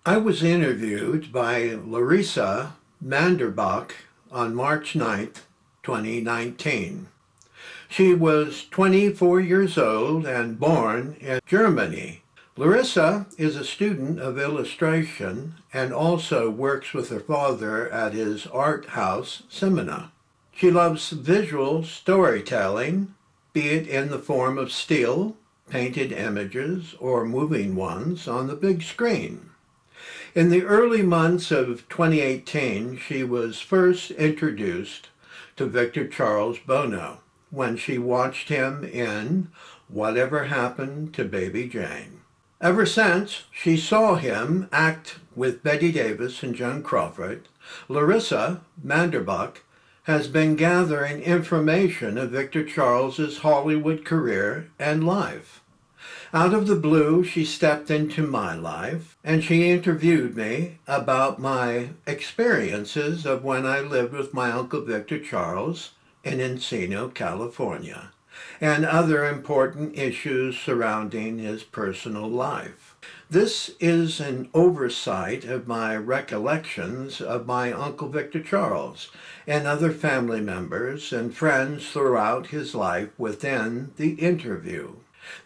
I was interviewed by Larissa Manderbach on March 9th, 2019. She was 24 years old and born in Germany. Larissa is a student of illustration and also works with her father at his art house seminar. She loves visual storytelling, be it in the form of still, painted images, or moving ones on the big screen. In the early months of 2018, she was first introduced to Victor Charles Buono when she watched him in Whatever Happened to Baby Jane. Ever since she saw him act with Bette Davis and Joan Crawford, Larissa Manderbach has been gathering information of Victor Charles's Hollywood career and life. Out of the blue, she stepped into my life and she interviewed me about my experiences of when I lived with my Uncle Victor Charles in Encino, California, and other important issues surrounding his personal life. This is an oversight of my recollections of my Uncle Victor Charles and other family members and friends throughout his life within the interview.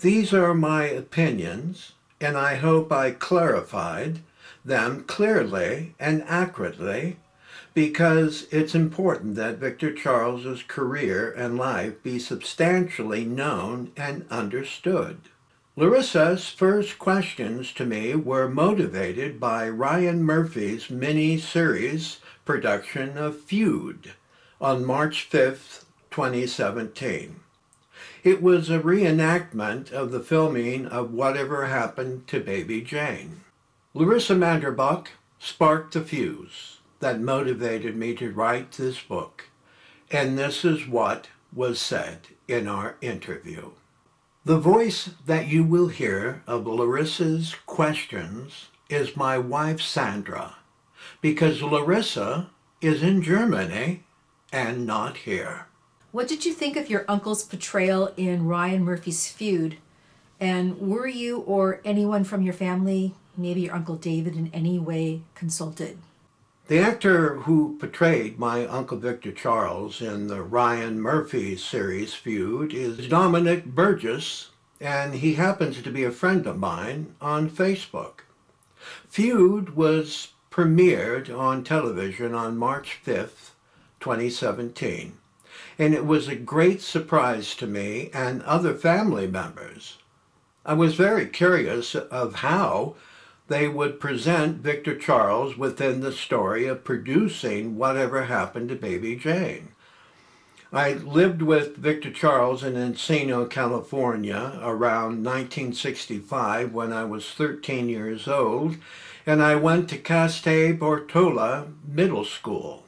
These are my opinions, and I hope I clarified them clearly and accurately because it's important that Victor Charles's career and life be substantially known and understood. Larissa's first questions to me were motivated by Ryan Murphy's mini-series production of Feud on March 5th, 2017. It was a reenactment of the filming of Whatever Happened to Baby Jane. Larissa Manderbach sparked the fuse that motivated me to write this book, and this is what was said in our interview. The voice that you will hear of Larissa's questions is my wife Sandra, because Larissa is in Germany and not here. What did you think of your uncle's portrayal in Ryan Murphy's Feud? And were you or anyone from your family, maybe your Uncle David, in any way consulted? The actor who portrayed my Uncle Victor Charles in the Ryan Murphy series Feud is Dominic Burgess, and he happens to be a friend of mine on Facebook. Feud was premiered on television on March 5th, 2017. And it was a great surprise to me and other family members. I was very curious of how they would present Victor Charles within the story of producing Whatever Happened to Baby Jane. I lived with Victor Charles in Encino, California around 1965 when I was 13 years old, and I went to Castel Bortola Middle School.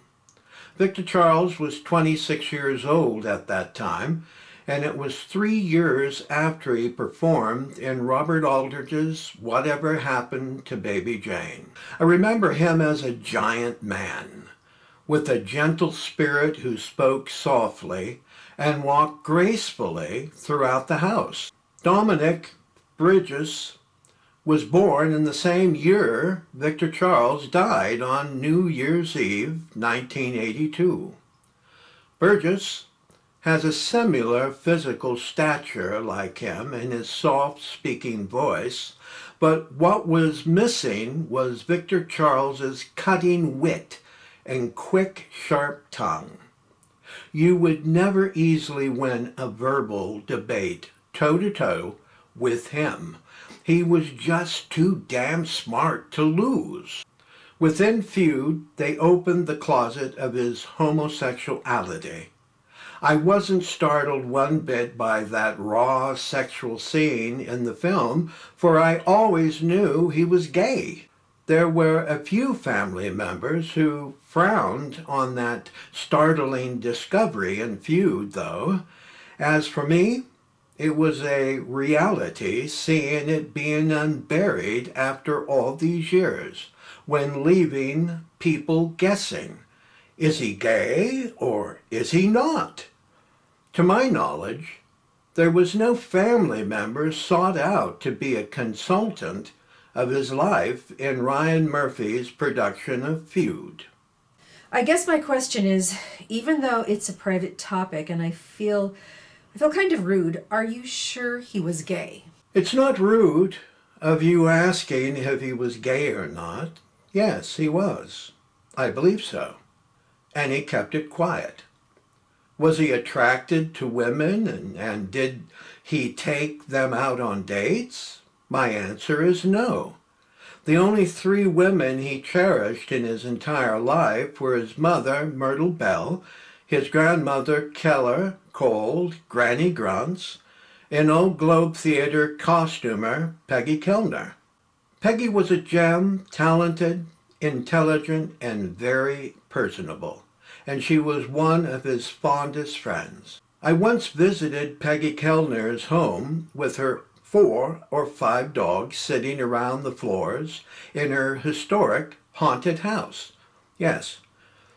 Victor Charles was 26 years old at that time, and it was 3 years after he performed in Robert Aldrich's Whatever Happened to Baby Jane. I remember him as a giant man, with a gentle spirit who spoke softly and walked gracefully throughout the house. Dominic Burgess was born in the same year Victor Charles died on New Year's Eve, 1982. Burgess has a similar physical stature like him and his soft-speaking voice, but what was missing was Victor Charles's cutting wit and quick, sharp tongue. You would never easily win a verbal debate toe-to-toe with him. He was just too damn smart to lose. Within Feud, they opened the closet of his homosexuality. I wasn't startled one bit by that raw sexual scene in the film, for I always knew he was gay. There were a few family members who frowned on that startling discovery in Feud, though. As for me, it was a reality seeing it being unburied after all these years, when leaving people guessing, is he gay or is he not? To my knowledge, there was no family member sought out to be a consultant of his life in Ryan Murphy's production of Feud. I guess my question is, even though it's a private topic and I feel kind of rude, are you sure he was gay? It's not rude of you asking if he was gay or not. Yes, he was. I believe so. And he kept it quiet. Was he attracted to women and did he take them out on dates? My answer is no. The only 3 women he cherished in his entire life were his mother, Myrtle Bell, his grandmother, Keller, called Granny Grunts, and Old Globe Theater costumer, Peggy Kellner. Peggy was a gem, talented, intelligent, and very personable, and she was one of his fondest friends. I once visited Peggy Kellner's home with her 4 or 5 dogs sitting around the floors in her historic haunted house. Yes,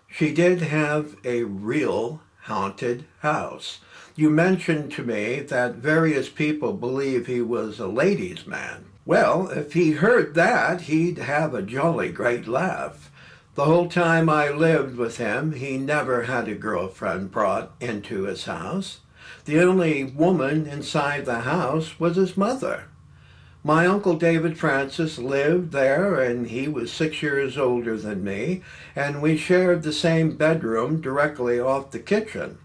she did have a real haunted house. You mentioned to me that various people believe he was a ladies' man. Well, if he heard that, he'd have a jolly great laugh. The whole time I lived with him, he never had a girlfriend brought into his house. The only woman inside the house was his mother. My Uncle David Francis lived there, and he was 6 years older than me, and we shared the same bedroom directly off the kitchen.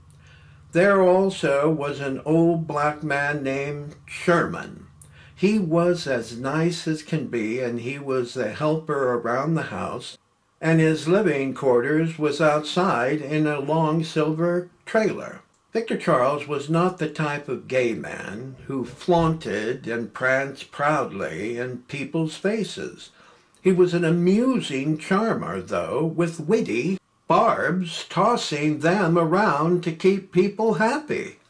There also was an old black man named Sherman. He was as nice as can be, and he was the helper around the house, and his living quarters was outside in a long silver trailer. Victor Charles was not the type of gay man who flaunted and pranced proudly in people's faces. He was an amusing charmer, though, with witty barbs, tossing them around to keep people happy.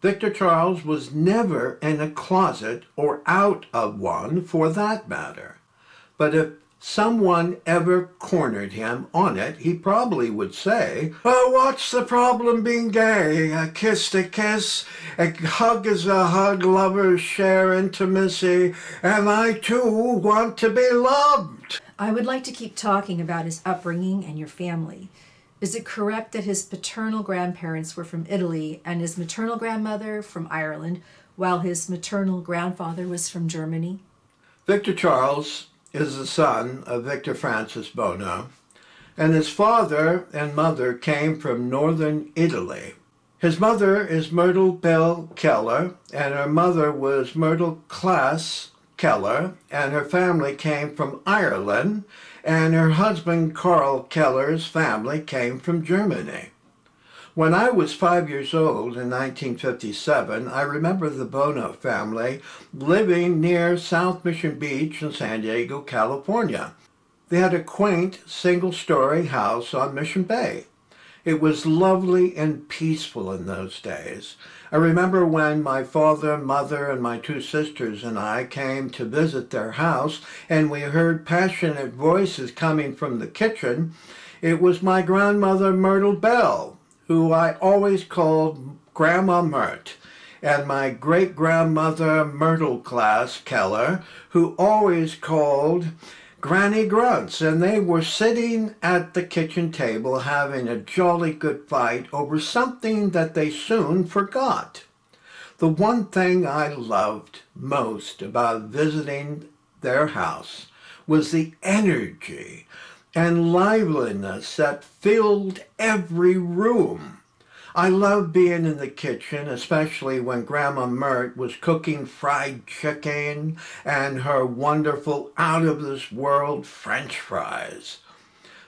Victor Charles was never in a closet or out of one, for that matter. But if someone ever cornered him on it, he probably would say, "Oh, what's the problem being gay? A kiss a kiss, a hug is a hug, lovers share intimacy, and I too want to be loved." I would like to keep talking about his upbringing and your family. Is it correct that his paternal grandparents were from Italy and his maternal grandmother from Ireland, while his maternal grandfather was from Germany? Victor Charles is the son of Victor Francis Buono, and his father and mother came from northern Italy. His mother is Myrtle Bell Keller, and her mother was Myrtle Class Keller, and her family came from Ireland, and her husband Carl Keller's family came from Germany. When I was 5 years old in 1957, I remember the Buono family living near South Mission Beach in San Diego, California. They had a quaint single-story house on Mission Bay. It was lovely and peaceful in those days. I remember when my father, mother, and my 2 sisters and I came to visit their house and we heard passionate voices coming from the kitchen. It was my grandmother, Myrtle Bell, who I always called Grandma Myrt, and my great-grandmother Myrtle Class Keller, who always called Granny Grunts, and they were sitting at the kitchen table having a jolly good fight over something that they soon forgot. The one thing I loved most about visiting their house was the energy and liveliness that filled every room. I loved being in the kitchen, especially when Grandma Myrt was cooking fried chicken and her wonderful out-of-this-world French fries.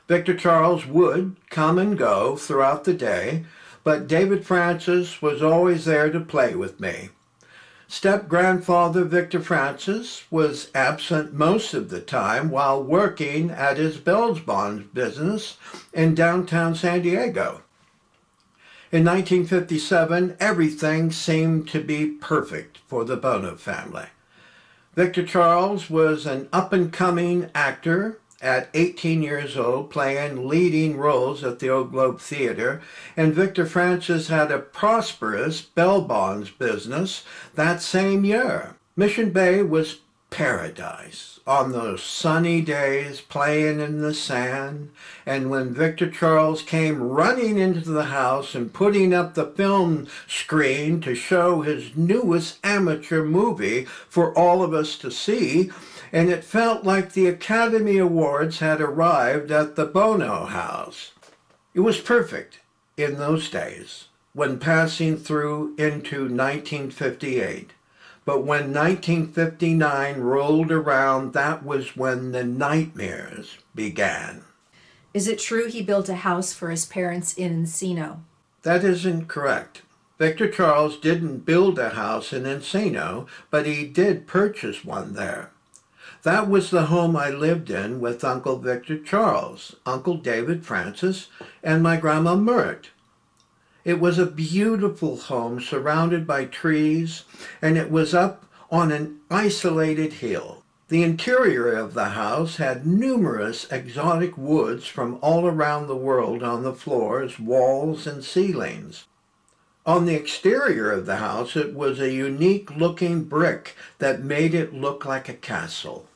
Victor Charles would come and go throughout the day, but David Francis was always there to play with me. Step-grandfather Victor Francis was absent most of the time while working at his Bell's Bonds business in downtown San Diego. In 1957, everything seemed to be perfect for the Buono family. Victor Charles was an up-and-coming actor at 18 years old, playing leading roles at the Old Globe Theater, and Victor Francis had a prosperous Bell Bonds business that same year. Mission Bay was paradise on those sunny days playing in the sand. And when Victor Charles came running into the house and putting up the film screen to show his newest amateur movie for all of us to see, and it felt like the Academy Awards had arrived at the Buono house. It was perfect in those days when passing through into 1958. But when 1959 rolled around, that was when the nightmares began. Is it true he built a house for his parents in Encino? That isn't correct. Victor Charles didn't build a house in Encino, but he did purchase one there. That was the home I lived in with Uncle Victor Charles, Uncle David Francis, and my Grandma Mert. It was a beautiful home surrounded by trees, and it was up on an isolated hill. The interior of the house had numerous exotic woods from all around the world on the floors, walls, and ceilings. On the exterior of the house, it was a unique-looking brick that made it look like a castle.